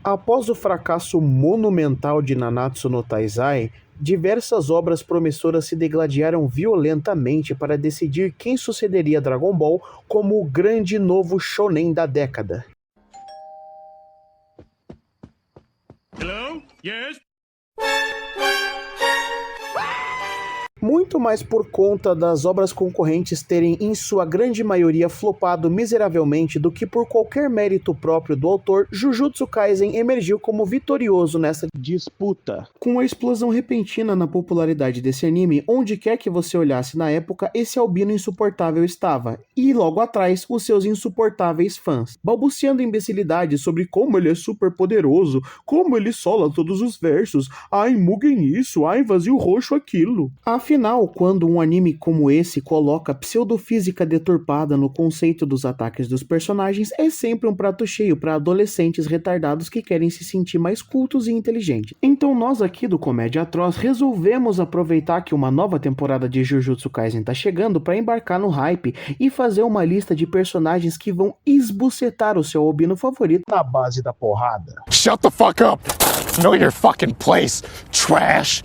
Após o fracasso monumental de Nanatsu no Taizai, diversas obras promissoras se degladiaram violentamente para decidir quem sucederia a Dragon Ball como o grande novo shonen da década. Hello? Yes? Muito mais por conta das obras concorrentes terem, em sua grande maioria, flopado miseravelmente do que por qualquer mérito próprio do autor, Jujutsu Kaisen emergiu como vitorioso nessa disputa. Com a explosão repentina na popularidade desse anime, onde quer que você olhasse na época, esse albino insuportável estava, e logo atrás, os seus insuportáveis fãs, balbuciando imbecilidades sobre como ele é super poderoso, como ele sola todos os versos, ai Mugen isso, ai vazio roxo aquilo. Afinal, quando um anime como esse coloca pseudofísica deturpada no conceito dos ataques dos personagens, é sempre um prato cheio para adolescentes retardados que querem se sentir mais cultos e inteligentes. Então nós aqui do Comédia Atroz resolvemos aproveitar que uma nova temporada de Jujutsu Kaisen tá chegando para embarcar no hype e fazer uma lista de personagens que vão esbucetar o seu albino favorito na base da porrada. Shut the fuck up! Know your fucking place, trash!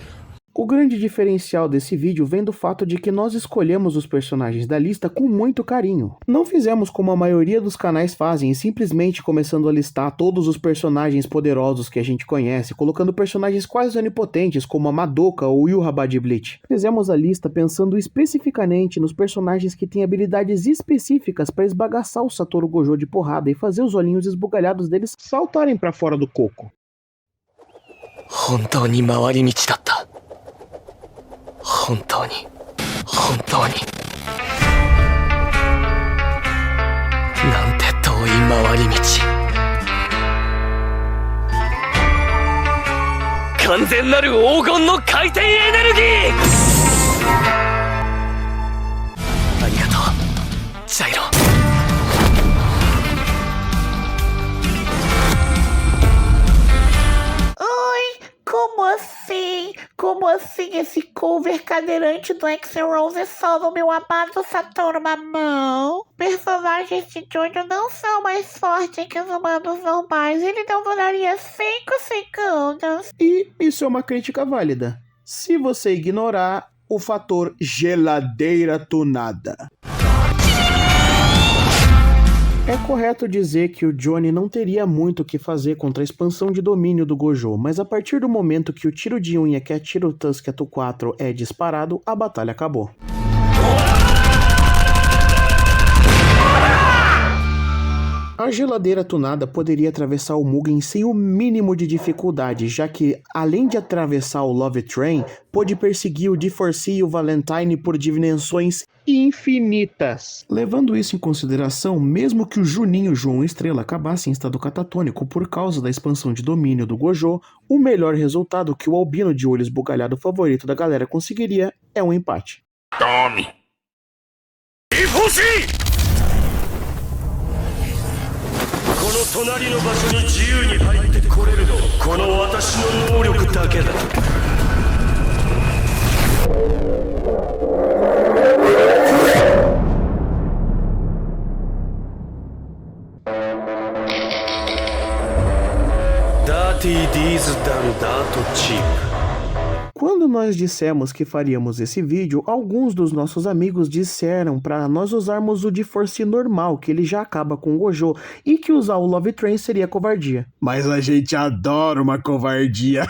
O grande diferencial desse vídeo vem do fato de que nós escolhemos os personagens da lista com muito carinho. Não fizemos como a maioria dos canais fazem, simplesmente começando a listar todos os personagens poderosos que a gente conhece, colocando personagens quase onipotentes como a Madoka ou Yhwach de Bleach. Fizemos a lista pensando especificamente nos personagens que têm habilidades específicas para esbagaçar o Satoru Gojo de porrada e fazer os olhinhos esbugalhados deles saltarem para fora do coco. 本当に回り道だった。本当になんて遠い回り道。完全なる黄金の回転エネルギー。ありがとうジャイロ。Como assim esse cover cadeirante do X-Rose é só no meu amado Satoru Mamão? Personagens de Jojo não são mais fortes que os humanos normais. Ele não duraria 5 segundos. E isso é uma crítica válida, se você ignorar o fator geladeira tunada. É correto dizer que o Johnny não teria muito o que fazer contra a expansão de domínio do Gojo, mas a partir do momento que o tiro de unha que atira o Tusketu 4 é disparado, a batalha acabou. A geladeira tunada poderia atravessar o Mugen sem o mínimo de dificuldade, já que, além de atravessar o Love Train, pôde perseguir o D4C e o Valentine por dimensões infinitas. Levando isso em consideração, mesmo que o Juninho João Estrela acabasse em estado catatônico por causa da expansão de domínio do Gojo, o melhor resultado que o albino de olho esbugalhado favorito da galera conseguiria é um empate. Tome! D4C! この隣の場所に自由に入ってこれるのこの私の能力だけだ。Dirty Deeds done that cheap. Quando nós dissemos que faríamos esse vídeo, alguns dos nossos amigos disseram para nós usarmos o D4C normal, que ele já acaba com o Gojo, e que usar o Love Train seria covardia. Mas a gente adora uma covardia.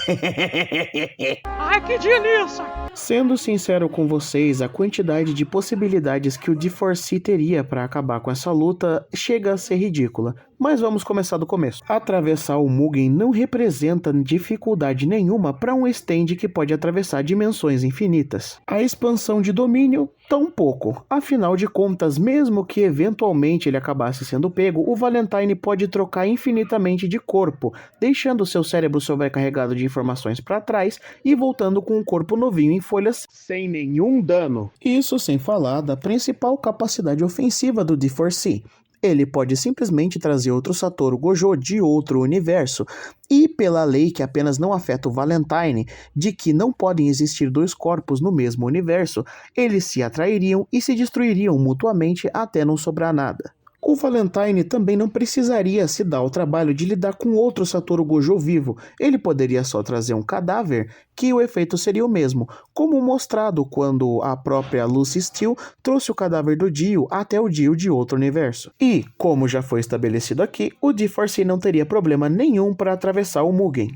Ai, que delícia! Sendo sincero com vocês, a quantidade de possibilidades que o D4C teria para acabar com essa luta chega a ser ridícula. Mas vamos começar do começo. Atravessar o Mugen não representa dificuldade nenhuma para um stand que pode atravessar dimensões infinitas. A expansão de domínio, tampouco. Afinal de contas, mesmo que eventualmente ele acabasse sendo pego, o Valentine pode trocar infinitamente de corpo, deixando seu cérebro sobrecarregado de informações para trás e voltando com um corpo novinho em folhas sem nenhum dano. Isso sem falar da principal capacidade ofensiva do D4C. Ele pode simplesmente trazer outro Satoru Gojo de outro universo, e pela lei que apenas não afeta o Valentine, de que não podem existir dois corpos no mesmo universo, eles se atrairiam e se destruiriam mutuamente até não sobrar nada. O Valentine também não precisaria se dar o trabalho de lidar com outro Satoru Gojo vivo. Ele poderia só trazer um cadáver, que o efeito seria o mesmo, como mostrado quando a própria Lucy Steel trouxe o cadáver do Dio até o Dio de outro universo. E, como já foi estabelecido aqui, o D4C não teria problema nenhum para atravessar o Mugen.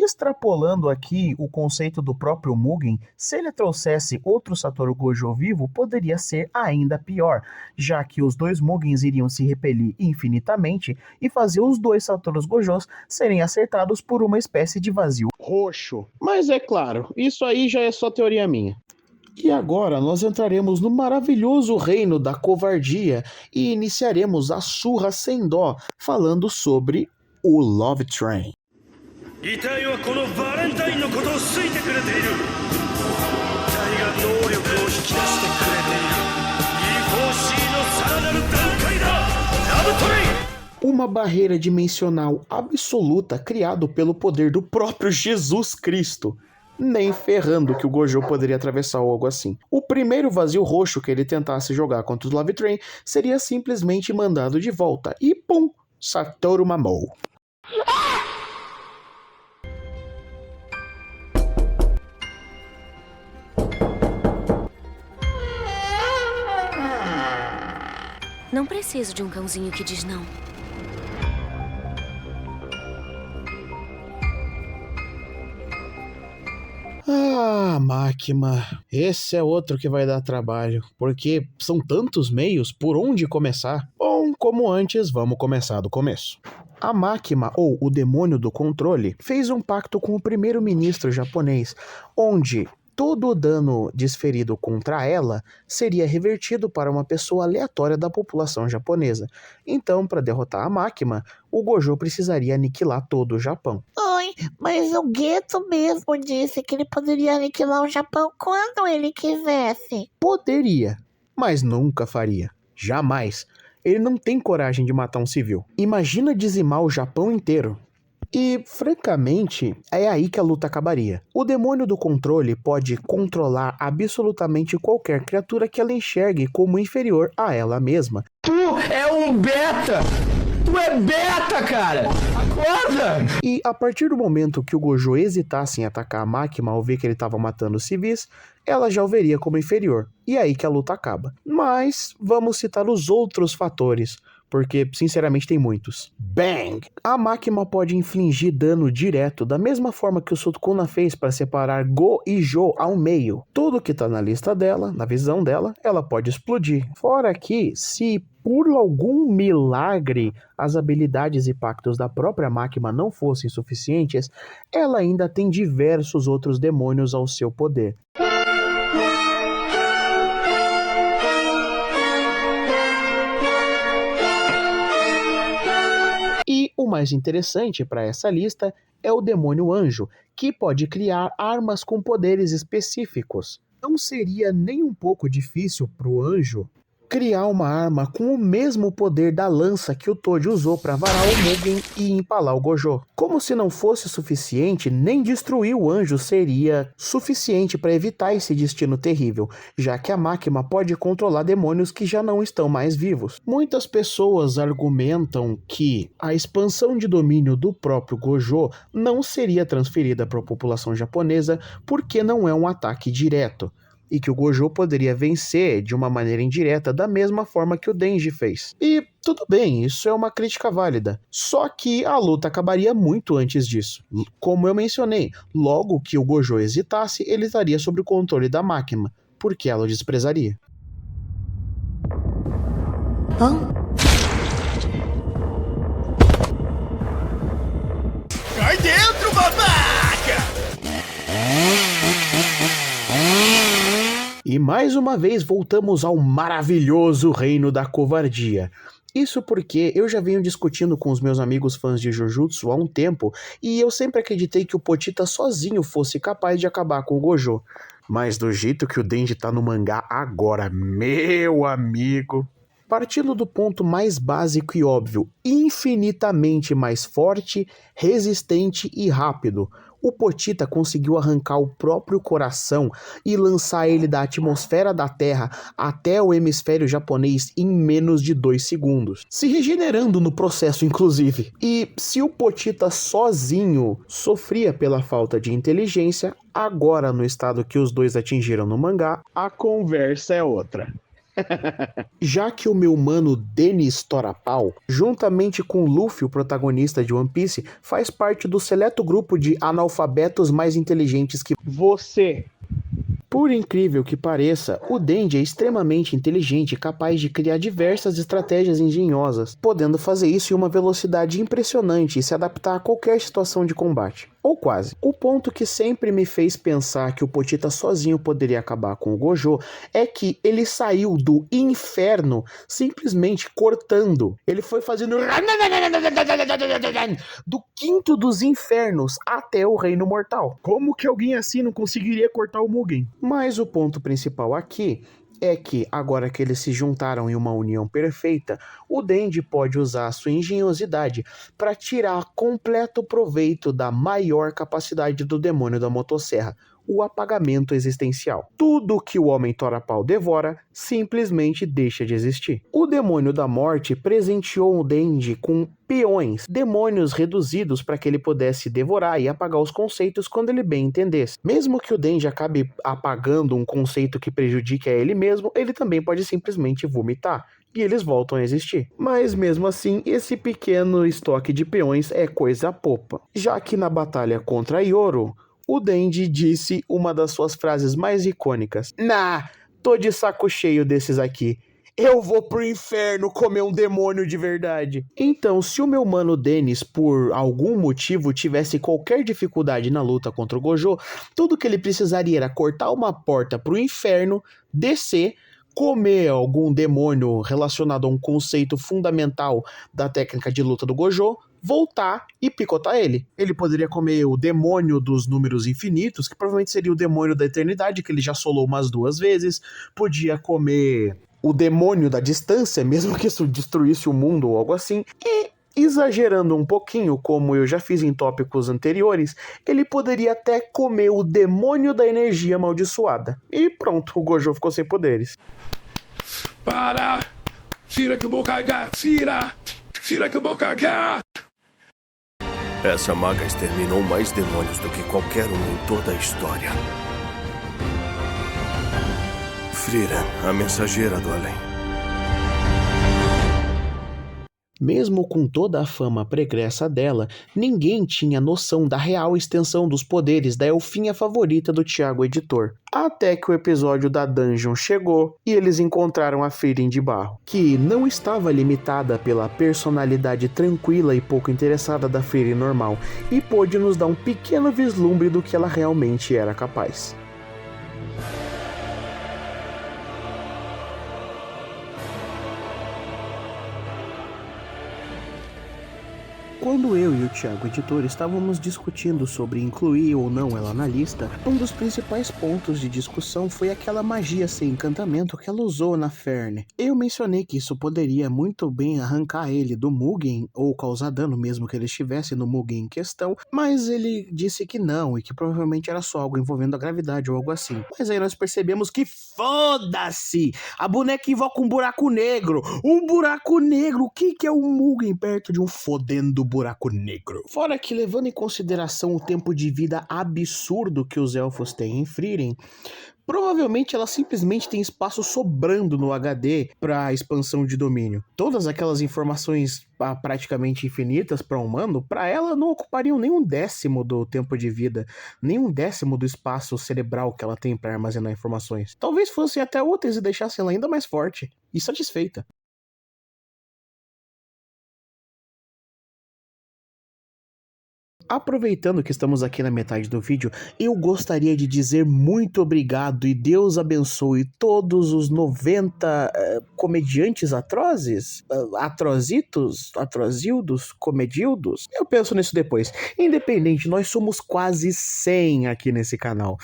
Extrapolando aqui o conceito do próprio Mugen, se ele trouxesse outro Satoru Gojo vivo, poderia ser ainda pior, já que os dois Mugens iriam se repelir infinitamente e fazer os dois Satoru Gojos serem acertados por uma espécie de vazio roxo. Mas é claro, isso aí já é só teoria minha. E agora nós entraremos no maravilhoso reino da covardia e iniciaremos a surra sem dó, falando sobre o Love Train. 遺体はこのバレンタインのことを好いてくれている。遺体が能力を引き出してくれている。E4C のさらなる段階だ。ラブトレイン。 Uma barreira dimensional absoluta criado pelo poder do próprio Jesus Cristo. Nem ferrando que o Gojo poderia atravessar algo assim. O primeiro vazio roxo que ele tentasse jogar contra o Love Train seria simplesmente mandado de volta. E pum, Satoru mamou. Não preciso de um cãozinho que diz não. Ah, Makima, esse é outro que vai dar trabalho, porque são tantos meios por onde começar. Bom, como antes, vamos começar do começo. A Makima, ou o demônio do controle, fez um pacto com o primeiro-ministro japonês, onde todo o dano desferido contra ela seria revertido para uma pessoa aleatória da população japonesa. Então, para derrotar a Makima, o Gojo precisaria aniquilar todo o Japão. Oi, mas o Geto mesmo disse que ele poderia aniquilar o Japão quando ele quisesse. Poderia, mas nunca faria. Jamais. Ele não tem coragem de matar um civil. Imagina dizimar o Japão inteiro. E, francamente, é aí que a luta acabaria. O demônio do controle pode controlar absolutamente qualquer criatura que ela enxergue como inferior a ela mesma. Tu é um beta! Tu é beta, cara! Acorda! E a partir do momento que o Gojo hesitasse em atacar a Makima ao ver que ele estava matando civis, ela já o veria como inferior. E é aí que a luta acaba. Mas vamos citar os outros fatores, porque sinceramente tem muitos. Bang! A Makima pode infligir dano direto, da mesma forma que o Sukuna fez para separar Go e Jo ao meio. Tudo que tá na lista dela, na visão dela, ela pode explodir. Fora que, se por algum milagre as habilidades e pactos da própria Makima não fossem suficientes, ela ainda tem diversos outros demônios ao seu poder. E o mais interessante para essa lista é o demônio anjo, que pode criar armas com poderes específicos. Não seria nem um pouco difícil para o anjo criar uma arma com o mesmo poder da lança que o Toji usou para varar o Mugen e empalar o Gojo. Como se não fosse suficiente, nem destruir o anjo seria suficiente para evitar esse destino terrível, já que a Makima pode controlar demônios que já não estão mais vivos. Muitas pessoas argumentam que a expansão de domínio do próprio Gojo não seria transferida para a população japonesa porque não é um ataque direto, e que o Gojo poderia vencer de uma maneira indireta da mesma forma que o Denji fez. E tudo bem, isso é uma crítica válida. Só que a luta acabaria muito antes disso. Como eu mencionei, logo que o Gojo hesitasse, ele estaria sob o controle da Makima, porque ela o desprezaria. Cai dentro, babaca! E mais uma vez voltamos ao maravilhoso reino da covardia. Isso porque eu já venho discutindo com os meus amigos fãs de Jujutsu há um tempo e eu sempre acreditei que o Pochita sozinho fosse capaz de acabar com o Gojo. Mas do jeito que o Denji tá no mangá agora, meu amigo... Partindo do ponto mais básico e óbvio, infinitamente mais forte, resistente e rápido, o Potita conseguiu arrancar o próprio coração e lançar ele da atmosfera da Terra até o hemisfério japonês em menos de 2 segundos, se regenerando no processo inclusive. E se o Potita sozinho sofria pela falta de inteligência, agora no estado que os dois atingiram no mangá, a conversa é outra. Já que o meu mano Dennis Torapau, juntamente com Luffy, o protagonista de One Piece, faz parte do seleto grupo de analfabetos mais inteligentes que você. Por incrível que pareça, o Denji é extremamente inteligente e capaz de criar diversas estratégias engenhosas, podendo fazer isso em uma velocidade impressionante e se adaptar a qualquer situação de combate. Ou quase. O ponto que sempre me fez pensar que o Potita sozinho poderia acabar com o Gojo é que ele saiu do inferno simplesmente cortando. Ele foi fazendo do quinto dos infernos até o reino mortal. Como que alguém assim não conseguiria cortar o Mugen? Mas o ponto principal aqui é que, agora que eles se juntaram em uma união perfeita, o Denji pode usar a sua engenhosidade para tirar completo proveito da maior capacidade do demônio da motosserra, o apagamento existencial. Tudo que o Homem Torapau devora simplesmente deixa de existir. O demônio da morte presenteou o Denji com peões, demônios reduzidos para que ele pudesse devorar e apagar os conceitos quando ele bem entendesse. Mesmo que o Denji acabe apagando um conceito que prejudique a ele mesmo, ele também pode simplesmente vomitar e eles voltam a existir. Mas mesmo assim, esse pequeno estoque de peões é coisa popa. Já que na batalha contra Yoro, o Denji disse uma das suas frases mais icônicas: "Nah, tô de saco cheio desses aqui. Eu vou pro inferno comer um demônio de verdade." Então, se o meu mano Dennis, por algum motivo, tivesse qualquer dificuldade na luta contra o Gojo, tudo que ele precisaria era cortar uma porta pro inferno, descer, comer algum demônio relacionado a um conceito fundamental da técnica de luta do Gojo, voltar e picotar ele. Ele poderia comer o demônio dos números infinitos, que provavelmente seria o demônio da eternidade, que ele já solou umas 2 vezes. Podia comer o demônio da distância, mesmo que isso destruísse o mundo ou algo assim. E, exagerando um pouquinho, como eu já fiz em tópicos anteriores, ele poderia até comer o demônio da energia amaldiçoada. E pronto, o Gojo ficou sem poderes. Para! Tira que o boca, tira! Tira que o boca! Essa maga exterminou mais demônios do que qualquer um em toda a história. Frieren, a mensageira do além. Mesmo com toda a fama pregressa dela, ninguém tinha noção da real extensão dos poderes da elfinha favorita do Thiago Editor. Até que o episódio da Dungeon chegou e eles encontraram a Frieren de Barro, que não estava limitada pela personalidade tranquila e pouco interessada da Frieren normal, e pôde nos dar um pequeno vislumbre do que ela realmente era capaz. Quando eu e o Thiago Editor estávamos discutindo sobre incluir ou não ela na lista, um dos principais pontos de discussão foi aquela magia sem encantamento que ela usou na Fern. Eu mencionei que isso poderia muito bem arrancar ele do Mugen, ou causar dano mesmo que ele estivesse no Mugen em questão, mas ele disse que não, e que provavelmente era só algo envolvendo a gravidade ou algo assim. Mas aí nós percebemos que foda-se! A boneca invoca um buraco negro! Um buraco negro! O que é um Mugen perto de um fodendo buraco negro? Fora que, levando em consideração o tempo de vida absurdo que os elfos têm em Frieren, provavelmente ela simplesmente tem espaço sobrando no HD para expansão de domínio. Todas aquelas informações praticamente infinitas para um humano, para ela não ocupariam nem 1/10 do tempo de vida, nem 1/10 do espaço cerebral que ela tem para armazenar informações. Talvez fossem até úteis e deixassem ela ainda mais forte e satisfeita. Aproveitando que estamos aqui na metade do vídeo, eu gostaria de dizer muito obrigado e Deus abençoe todos os 90 comediantes atrozes, atrozildos, comedildos. Eu penso nisso depois. Independente, nós somos quase 100 aqui nesse canal.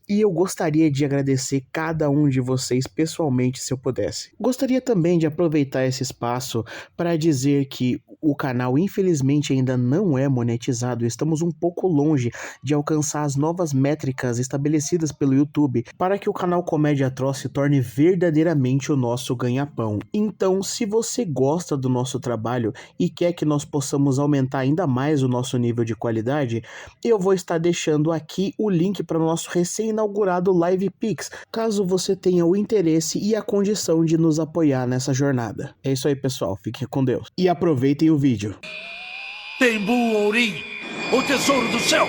E eu gostaria de agradecer cada um de vocês pessoalmente, se eu pudesse. Gostaria também de aproveitar esse espaço para dizer que o canal infelizmente ainda não é monetizado, estamos um pouco longe de alcançar as novas métricas estabelecidas pelo YouTube para que o canal Comédia Atroz se torne verdadeiramente o nosso ganha-pão. Então, se você gosta do nosso trabalho e quer que nós possamos aumentar ainda mais o nosso nível de qualidade, eu vou estar deixando aqui o link para o nosso recém-inaugurado LivePix, caso você tenha o interesse e a condição de nos apoiar nessa jornada. É isso aí, pessoal. Fiquem com Deus. E aproveitem o vídeo. Tenbu Orin, o tesouro do céu!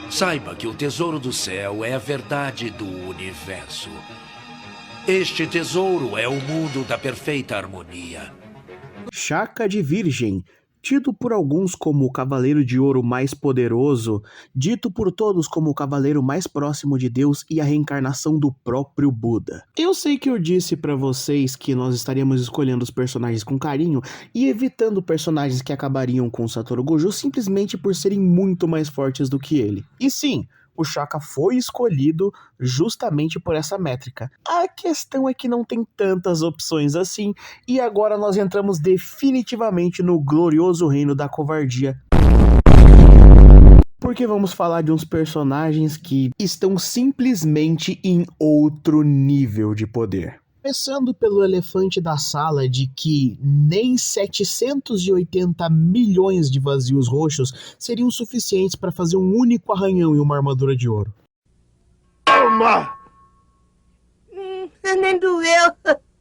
Saiba que o tesouro do céu é a verdade do universo. Este tesouro é o mundo da perfeita harmonia. Shaka de Virgem, tido por alguns como o Cavaleiro de Ouro mais poderoso, dito por todos como o cavaleiro mais próximo de Deus e a reencarnação do próprio Buda. Eu sei que eu disse pra vocês que nós estaríamos escolhendo os personagens com carinho e evitando personagens que acabariam com Satoru Gojo simplesmente por serem muito mais fortes do que ele. E sim, o Shaka foi escolhido justamente por essa métrica. A questão é que não tem tantas opções assim, e agora nós entramos definitivamente no glorioso reino da covardia. Porque vamos falar de uns personagens que estão simplesmente em outro nível de poder. Começando pelo elefante da sala de que nem 780 milhões de vazios roxos seriam suficientes para fazer um único arranhão em uma armadura de ouro. Nem doeu.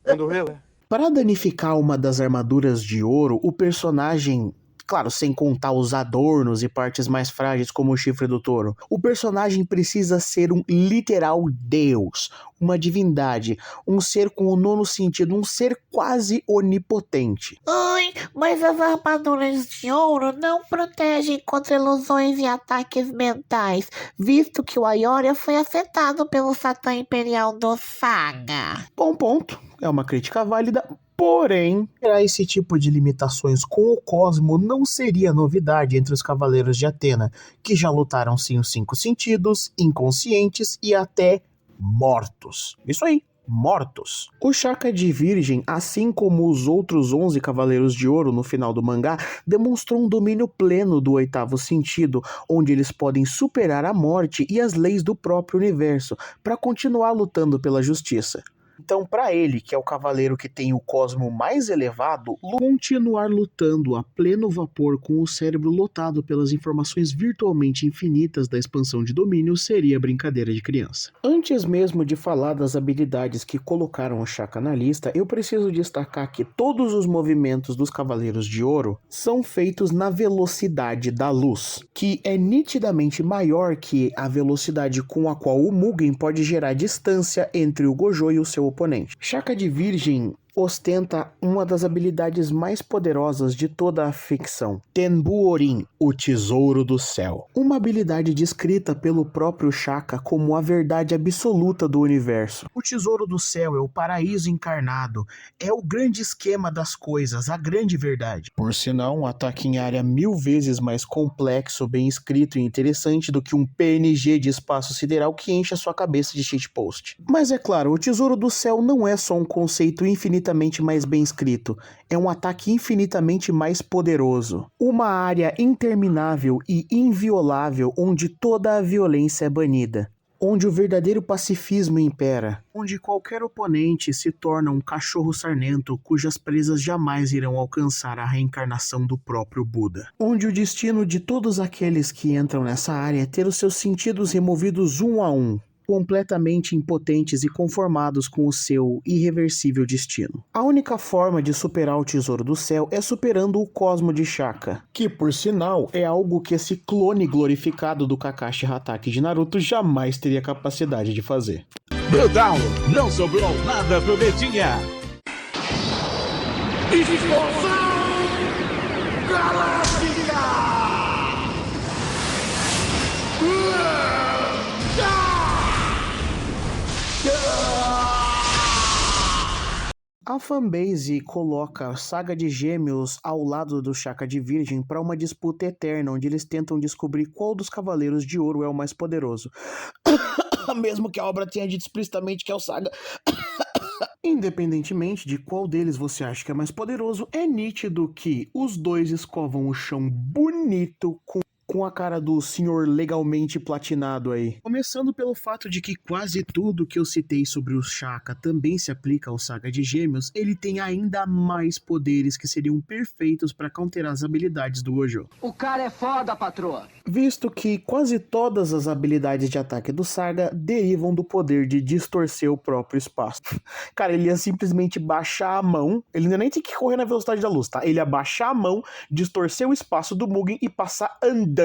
Não doeu, é? Para danificar uma das armaduras de ouro, o personagem... Claro, sem contar os adornos e partes mais frágeis como o chifre do touro. O personagem precisa ser um literal deus, uma divindade, um ser com o nono sentido, um ser quase onipotente. Ai, mas as armaduras de ouro não protegem contra ilusões e ataques mentais, visto que o Aioria foi afetado pelo Satã Imperial do Saga. Bom ponto, é uma crítica válida. Porém, esse tipo de limitações com o Cosmo não seria novidade entre os Cavaleiros de Atena, que já lutaram sem os 5 sentidos, inconscientes e até mortos. Isso aí, mortos. O Shaka de Virgem, assim como os outros 11 Cavaleiros de Ouro no final do mangá, demonstrou um domínio pleno do 8º sentido, onde eles podem superar a morte e as leis do próprio universo, para continuar lutando pela justiça. Então, para ele, que é o cavaleiro que tem o cosmo mais elevado, continuar lutando a pleno vapor com o cérebro lotado pelas informações virtualmente infinitas da expansão de domínio seria brincadeira de criança. Antes mesmo de falar das habilidades que colocaram o Shaka na lista, eu preciso destacar que todos os movimentos dos Cavaleiros de Ouro são feitos na velocidade da luz, que é nitidamente maior que a velocidade com a qual o Mugen pode gerar distância entre o Gojo e o seu oponente. Shaka de Virgem ostenta uma das habilidades mais poderosas de toda a ficção, Tenbu Orin, o Tesouro do Céu. Uma habilidade descrita pelo próprio Shaka como a verdade absoluta do universo. O Tesouro do Céu é o paraíso encarnado, é o grande esquema das coisas, a grande verdade. Por sinal, um ataque em área 1000 vezes mais complexo, bem escrito e interessante do que um PNG de espaço sideral que enche a sua cabeça de shitpost. Mas é claro, o Tesouro do Céu não é só um conceito infinitamente mais bem escrito, é um ataque infinitamente mais poderoso. Uma área interminável e inviolável onde toda a violência é banida. Onde o verdadeiro pacifismo impera. Onde qualquer oponente se torna um cachorro sarnento cujas presas jamais irão alcançar a reencarnação do próprio Buda. Onde o destino de todos aqueles que entram nessa área é ter os seus sentidos removidos um a um, completamente impotentes e conformados com o seu irreversível destino. A única forma de superar o Tesouro do Céu é superando o Cosmo de Shaka, que por sinal é algo que esse clone glorificado do Kakashi Hatake de Naruto jamais teria capacidade de fazer. Brutal, não sobrou nada pro Betinha. Explosão Galáctica! A fanbase coloca a Saga de Gêmeos ao lado do Shaka de Virgem para uma disputa eterna, onde eles tentam descobrir qual dos Cavaleiros de Ouro é o mais poderoso. Mesmo que a obra tenha dito explicitamente que é o Saga. Independentemente de qual deles você acha que é mais poderoso, é nítido que os dois escovam o chão bonito com a cara do senhor legalmente platinado aí. Começando pelo fato de que quase tudo que eu citei sobre o Shaka também se aplica ao Saga de Gêmeos, ele tem ainda mais poderes que seriam perfeitos para counterar as habilidades do Gojo. O cara é foda, patroa! Visto que quase todas as habilidades de ataque do Saga derivam do poder de distorcer o próprio espaço. Cara, ele ia simplesmente baixar a mão, ele nem tem que correr na velocidade da luz, tá? Ele ia baixar a mão, distorcer o espaço do Mugen e passar andando.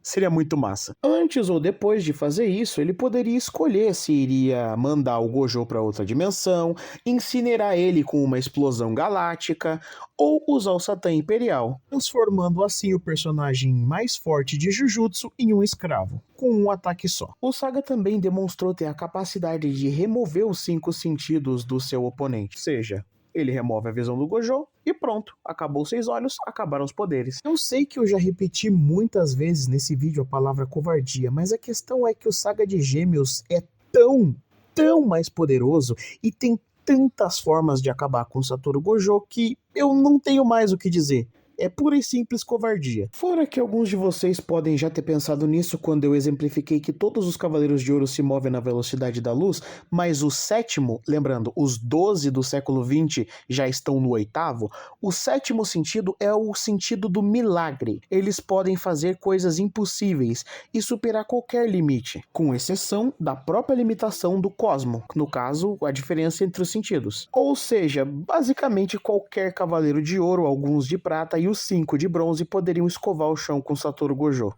Seria muito massa. Antes ou depois de fazer isso, ele poderia escolher se iria mandar o Gojo para outra dimensão, incinerar ele com uma explosão galáctica, ou usar o Satã Imperial, transformando assim o personagem mais forte de Jujutsu em um escravo, com um ataque só. O Saga também demonstrou ter a capacidade de remover os 5 sentidos do seu oponente, ou seja, ele remove a visão do Gojo e pronto, acabou os 6 olhos, acabaram os poderes. Eu sei que eu já repeti muitas vezes nesse vídeo a palavra covardia, mas a questão é que o Saga de Gêmeos é tão mais poderoso e tem tantas formas de acabar com o Satoru Gojo que eu não tenho mais o que dizer. É pura e simples covardia. Fora que alguns de vocês podem já ter pensado nisso quando eu exemplifiquei que todos os Cavaleiros de Ouro se movem na velocidade da luz, mas o 7º, lembrando, os 12 do século 20 já estão no 8º, o 7º sentido é o sentido do milagre. Eles podem fazer coisas impossíveis e superar qualquer limite, com exceção da própria limitação do cosmo, no caso, a diferença entre os sentidos. Ou seja, basicamente qualquer Cavaleiro de Ouro, alguns de prata e os 5 de bronze poderiam escovar o chão com Satoru Gojo.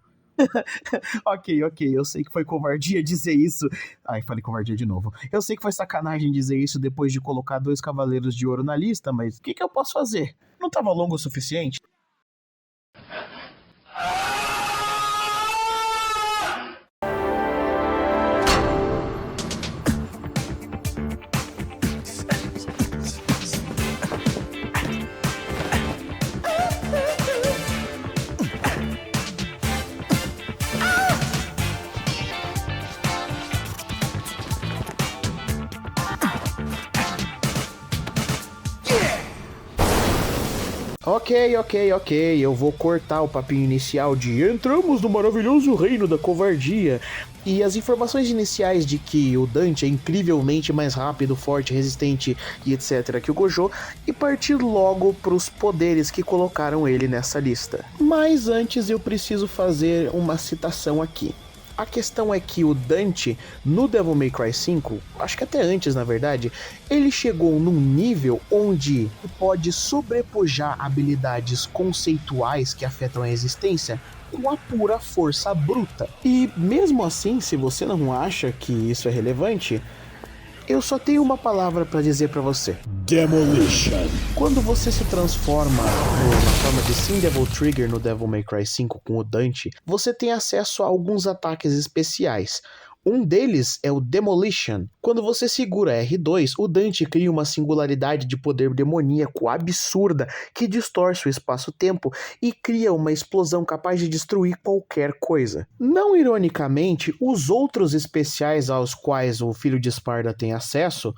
Ok, eu sei que foi covardia dizer isso. Ai, falei covardia de novo. Eu sei que foi sacanagem dizer isso depois de colocar 2 Cavaleiros de Ouro na lista, mas o que eu posso fazer? Não tava longo o suficiente? Ok, eu vou cortar o papinho inicial de entramos no maravilhoso reino da covardia e as informações iniciais de que o Dante é incrivelmente mais rápido, forte, resistente e etc. que o Gojo e partir logo pros poderes que colocaram ele nessa lista. Mas antes eu preciso fazer uma citação aqui. A questão é que o Dante, no Devil May Cry 5, acho que até antes na verdade, ele chegou num nível onde pode sobrepujar habilidades conceituais que afetam a existência com a pura força bruta. E mesmo assim, se você não acha que isso é relevante, eu só tenho uma palavra pra dizer pra você. Demolition. Quando você se transforma na forma de Sin Devil Trigger no Devil May Cry 5 com o Dante, você tem acesso a alguns ataques especiais. Um deles é o Demolition. Quando você segura R2, o Dante cria uma singularidade de poder demoníaco absurda que distorce o espaço-tempo e cria uma explosão capaz de destruir qualquer coisa. Não ironicamente, os outros especiais aos quais o Filho de Esparda tem acesso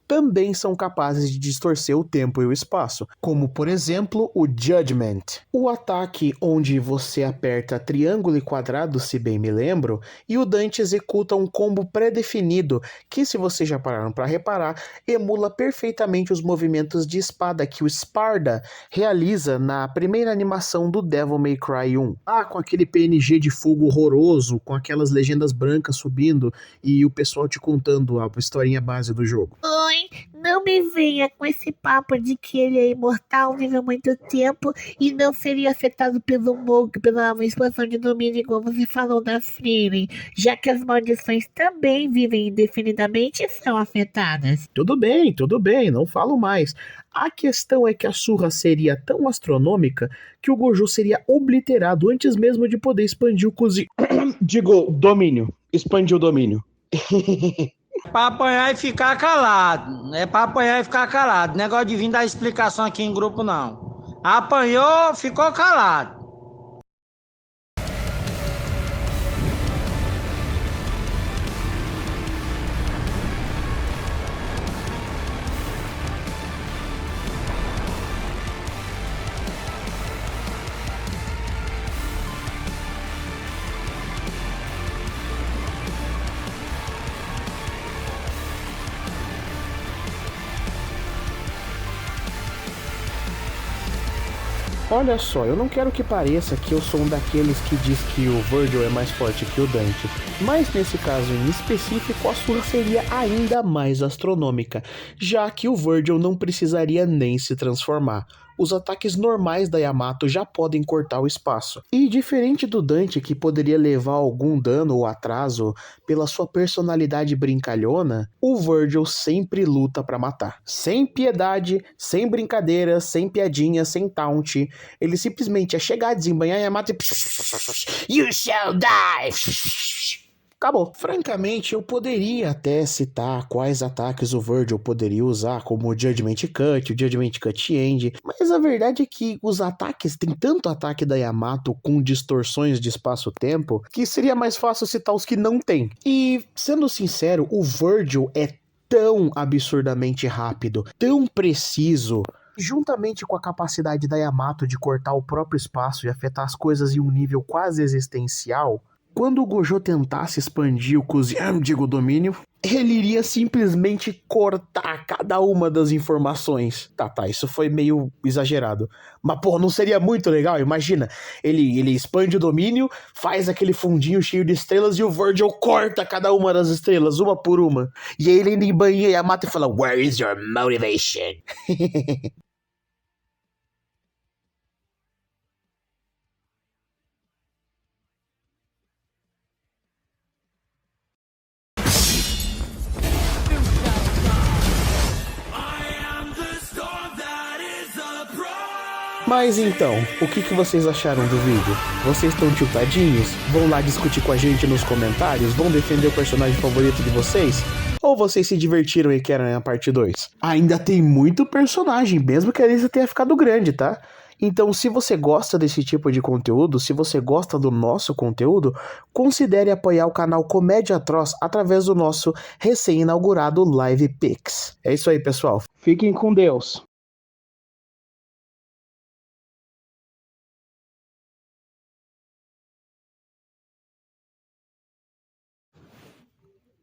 também são capazes de distorcer o tempo e o espaço, como por exemplo o Judgment, o ataque onde você aperta triângulo e quadrado, se bem me lembro, e o Dante executa um combo pré-definido que, se vocês já pararam para reparar, emula perfeitamente os movimentos de espada que o Sparda realiza na primeira animação do Devil May Cry 1. Com aquele PNG de fogo horroroso, com aquelas legendas brancas subindo e o pessoal te contando a historinha base do jogo. Oi, não me venha com esse papo de que ele é imortal, vive há muito tempo e não seria afetado pelo Mog, pela expansão de domínio, igual você falou da Freeling, já que as maldições também vivem indefinidamente e são afetadas. Tudo bem, não falo mais. A questão é que a surra seria tão astronômica que o Gojo seria obliterado antes mesmo de poder expandir o cozinho. Digo, domínio. Expandir o domínio. Pra apanhar e ficar calado. É pra apanhar e ficar calado. Negócio de vir dar explicação aqui em grupo, não. Apanhou, ficou calado. Olha só, eu não quero que pareça que eu sou um daqueles que diz que o Virgil é mais forte que o Dante, mas nesse caso em específico a surra seria ainda mais astronômica, já que o Virgil não precisaria nem se transformar. Os ataques normais da Yamato já podem cortar o espaço. E diferente do Dante, que poderia levar algum dano ou atraso pela sua personalidade brincalhona, o Virgil sempre luta pra matar. Sem piedade, sem brincadeira, sem piadinha, sem taunt. Ele simplesmente é chegar, desembanhar a Yamato e... You shall die! Acabou. Francamente, eu poderia até citar quais ataques o Virgil poderia usar, como o Judgment Cut, o Judgment Cut End, mas a verdade é que os ataques, tem tanto ataque da Yamato com distorções de espaço-tempo, que seria mais fácil citar os que não tem. E, sendo sincero, o Virgil é tão absurdamente rápido, tão preciso, juntamente com a capacidade da Yamato de cortar o próprio espaço e afetar as coisas em um nível quase existencial. Quando o Gojo tentasse expandir o Kuziam, digo, domínio, ele iria simplesmente cortar cada uma das informações. Tá, isso foi meio exagerado. Mas, pô, não seria muito legal? Imagina, ele expande o domínio, faz aquele fundinho cheio de estrelas e o Virgil corta cada uma das estrelas, uma por uma. E aí ele ainda embanha e a mata e fala, Where is your motivation? Mas então, o que vocês acharam do vídeo? Vocês estão tiltadinhos? Vão lá discutir com a gente nos comentários? Vão defender o personagem favorito de vocês? Ou vocês se divertiram e querem a parte 2? Ainda tem muito personagem, mesmo que a lista tenha ficado grande, tá? Então, se você gosta desse tipo de conteúdo, se você gosta do nosso conteúdo, considere apoiar o canal Comédia Atroz através do nosso recém-inaugurado Live Pix. É isso aí, pessoal. Fiquem com Deus.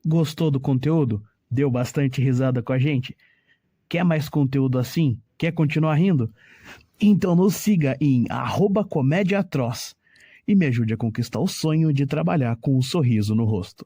Gostou do conteúdo? Deu bastante risada com a gente? Quer mais conteúdo assim? Quer continuar rindo? Então nos siga em @comédiaatroz e me ajude a conquistar o sonho de trabalhar com um sorriso no rosto.